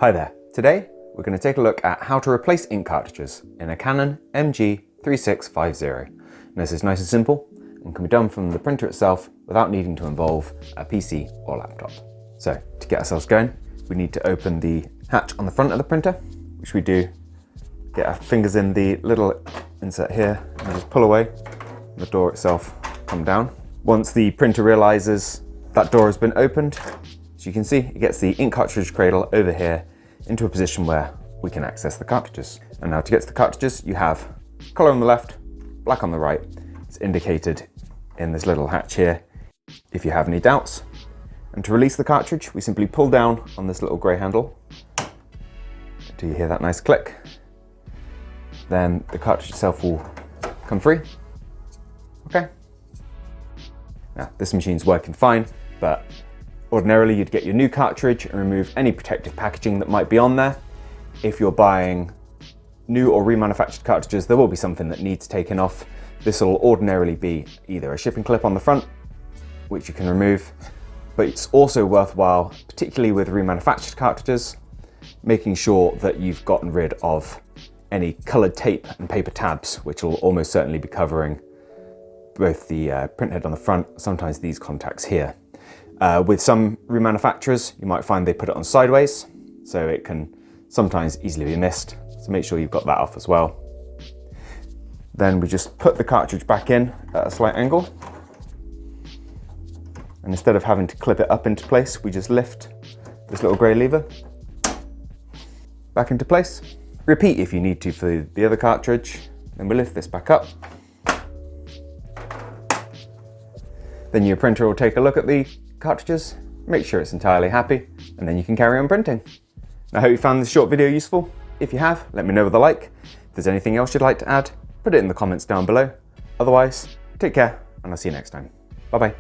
Hi there. Today we're going to take a look at how to replace ink cartridges in a Canon MG3650. And this is nice and simple and can be done from the printer itself without needing to involve a PC or laptop. So to get ourselves going, we need to open the hatch on the front of the printer, which we do. Get our fingers in the little insert here and just pull away. The door itself come down. Once the printer realizes that door has been opened, as you can see, it gets the ink cartridge cradle over here into a position where we can access the cartridges. And now to get to the cartridges, you have colour on the left, black on the right. It's indicated in this little hatch here if you have any doubts. And to release the cartridge, we simply pull down on this little grey handle. Do you hear that nice click? Then the cartridge itself will come free. Okay. Now this machine's working fine, but ordinarily you'd get your new cartridge and remove any protective packaging that might be on there. If you're buying new or remanufactured cartridges, there will be something that needs taken off. This will ordinarily be either a shipping clip on the front, which you can remove, but it's also worthwhile, particularly with remanufactured cartridges, making sure that you've gotten rid of any coloured tape and paper tabs, which will almost certainly be covering both the printhead on the front, sometimes these contacts here. With some remanufacturers, you might find they put it on sideways, so it can sometimes easily be missed. So make sure you've got that off as well. Then we just put the cartridge back in at a slight angle. And instead of having to clip it up into place, we just lift this little grey lever back into place. Repeat if you need to for the other cartridge. Then we lift this back up. Then your printer will take a look at the cartridges, make sure it's entirely happy, and then you can carry on printing. I hope you found this short video useful. If you have, let me know with a like. If there's anything else you'd like to add, put it in the comments down below. Otherwise, take care, and I'll see you next time. Bye bye.